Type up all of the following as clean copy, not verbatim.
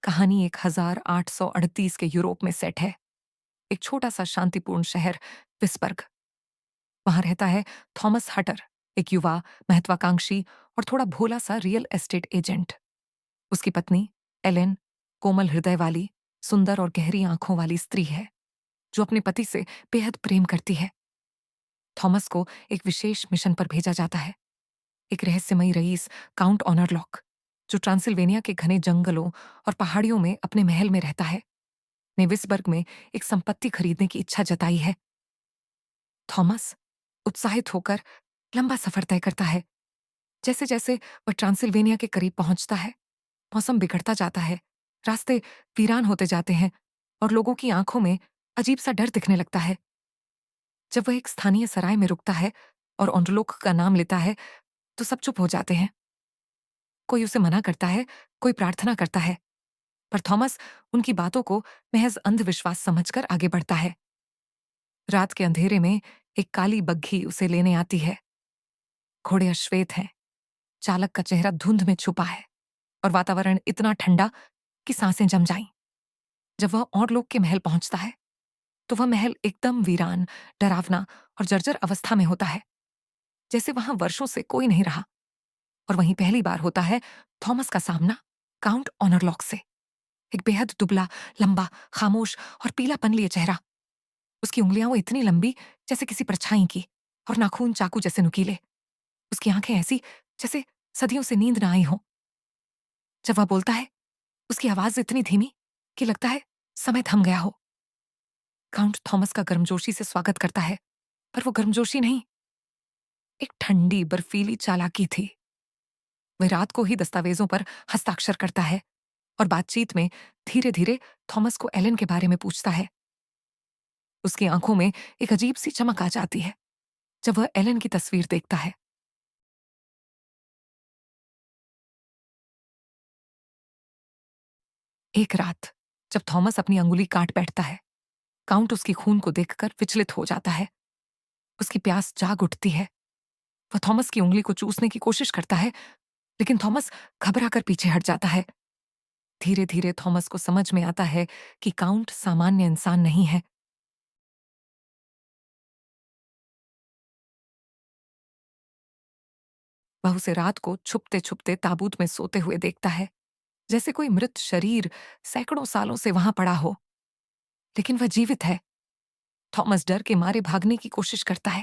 कहानी 1838 के यूरोप में सेट है। एक छोटा सा शांतिपूर्ण शहर विस्बर्ग। वहां रहता है थॉमस हटर, एक युवा, महत्वाकांक्षी और थोड़ा भोला सा रियल एस्टेट एजेंट। उसकी पत्नी एलेन कोमल हृदय वाली, सुंदर और गहरी आंखों वाली स्त्री है जो अपने पति से बेहद प्रेम करती है। थॉमस को एक विशेष मिशन पर भेजा जाता है। एक रहस्यमयी रईस, काउंट ऑनरलॉक, जो ट्रांसिल्वेनिया के घने जंगलों और पहाड़ियों में अपने महल में रहता है, ने विस्बर्ग में एक संपत्ति खरीदने की इच्छा जताई है। थॉमस उत्साहित होकर लंबा सफर तय करता है। जैसे जैसे वह ट्रांसिल्वेनिया के करीब पहुंचता है, मौसम बिगड़ता जाता है, रास्ते वीरान होते जाते हैं और लोगों की आंखों में अजीब सा डर दिखने लगता है। जब वह एक स्थानीय सराय में रुकता है और ऑनरलोक का नाम लेता है, तो सब चुप हो जाते हैं। कोई उसे मना करता है, कोई प्रार्थना करता है, पर थॉमस उनकी बातों को महज अंधविश्वास समझकर आगे बढ़ता है। रात के अंधेरे में एक काली बग्घी उसे लेने आती है। घोड़े अश्वेत हैं, चालक का चेहरा धुंध में छुपा है और वातावरण इतना ठंडा कि सांसें जम जाईं। जब वह और लोग के महल पहुंचता है, तो वह महल एकदम वीरान, डरावना और जर्जर अवस्था में होता है, जैसे वहां वर्षों से कोई नहीं रहा। और वहीं पहली बार होता है थॉमस का सामना काउंट ऑनरलॉक से। एक बेहद दुबला, लंबा, खामोश और पीलापन लिए चेहरा। उसकी उंगलियां वो इतनी लंबी जैसे किसी परछाई की, और नाखून चाकू जैसे नुकीले। उसकी आंखें ऐसी जैसे सदियों से नींद ना आई हो। जब वह बोलता है, उसकी आवाज इतनी धीमी कि लगता है समय थम गया हो। काउंट थॉमस का गर्मजोशी से स्वागत करता है, पर वो गर्मजोशी नहीं, एक ठंडी बर्फीली चालाकी थी। वह रात को ही दस्तावेजों पर हस्ताक्षर करता है और बातचीत में धीरे धीरे थॉमस को एलन के बारे में पूछता है। उसकी आंखों में एक अजीब सी चमक आ जाती है जब वह एलन की तस्वीर देखता है। एक रात जब थॉमस अपनी अंगुली काट बैठता है, काउंट उसकी खून को देखकर विचलित हो जाता है। उसकी प्यास जाग उठती है। वह थॉमस की उंगली को चूसने की कोशिश करता है, लेकिन थॉमस घबराकर पीछे हट जाता है। धीरे धीरे थॉमस को समझ में आता है कि काउंट सामान्य इंसान नहीं है। वह उसे रात को छुपते छुपते ताबूत में सोते हुए देखता है, जैसे कोई मृत शरीर सैकड़ों सालों से वहां पड़ा हो। लेकिन वह जीवित है। थॉमस डर के मारे भागने की कोशिश करता है,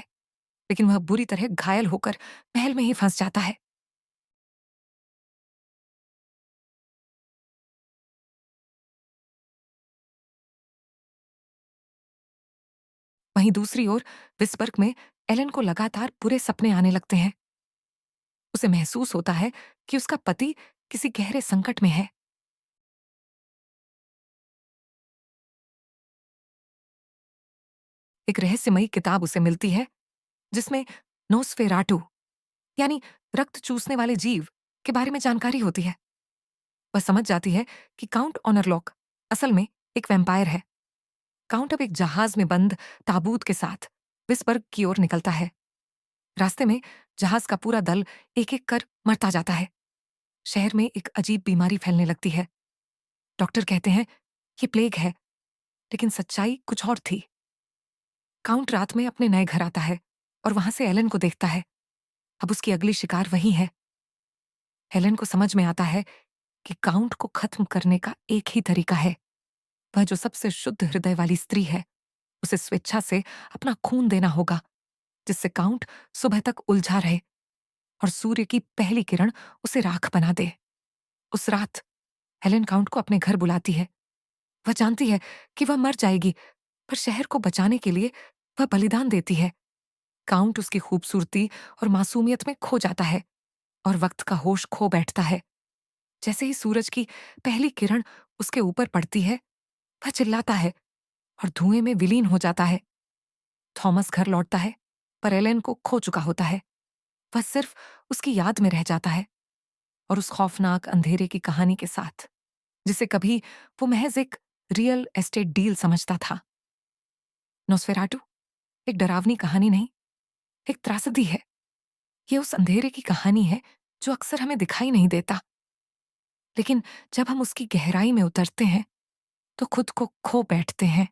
लेकिन वह बुरी तरह घायल होकर महल में ही फंस जाता है। वहीं दूसरी ओर विस्बर्ग में एलन को लगातार बुरे सपने आने लगते हैं। उसे महसूस होता है कि उसका पति किसी गहरे संकट में है। एक रहस्यमयी किताब उसे मिलती है जिसमें नोस्फेराटू, यानी रक्त चूसने वाले जीव, के बारे में जानकारी होती है। वह समझ जाती है कि काउंट ऑनरलॉक असल में एक वैम्पायर है। काउंट अब एक जहाज में बंद ताबूत के साथ विस्बर्ग की ओर निकलता है। रास्ते में जहाज का पूरा दल एक एक कर मरता जाता है। शहर में एक अजीब बीमारी फैलने लगती है। डॉक्टर कहते हैं ये प्लेग है, लेकिन सच्चाई कुछ और थी। काउंट रात में अपने नए घर आता है और वहां से एलन को देखता है। अब उसकी अगली शिकार वही है। एलन को समझ में आता है कि काउंट को खत्म करने का एक ही तरीका है। वह जो सबसे शुद्ध हृदय वाली स्त्री है, उसे स्वेच्छा से अपना खून देना होगा, जिससे काउंट सुबह तक उलझा रहे और सूर्य की पहली किरण उसे राख बना दे। उस रात हेलेन काउंट को अपने घर बुलाती है। वह जानती है कि वह मर जाएगी, पर शहर को बचाने के लिए वह बलिदान देती है। काउंट उसकी खूबसूरती और मासूमियत में खो जाता है और वक्त का होश खो बैठता है। जैसे ही सूरज की पहली किरण उसके ऊपर पड़ती है, वह चिल्लाता है और धुएं में विलीन हो जाता है। थॉमस घर लौटता है, पर एलेन को खो चुका होता है। वह सिर्फ उसकी याद में रह जाता है, और उस खौफनाक अंधेरे की कहानी के साथ, जिसे कभी वो महज एक रियल एस्टेट डील समझता था। नोस्फेराटू एक डरावनी कहानी नहीं, एक त्रासदी है। ये उस अंधेरे की कहानी है जो अक्सर हमें दिखाई नहीं देता, लेकिन जब हम उसकी गहराई में उतरते हैं, तो खुद को खो बैठते हैं।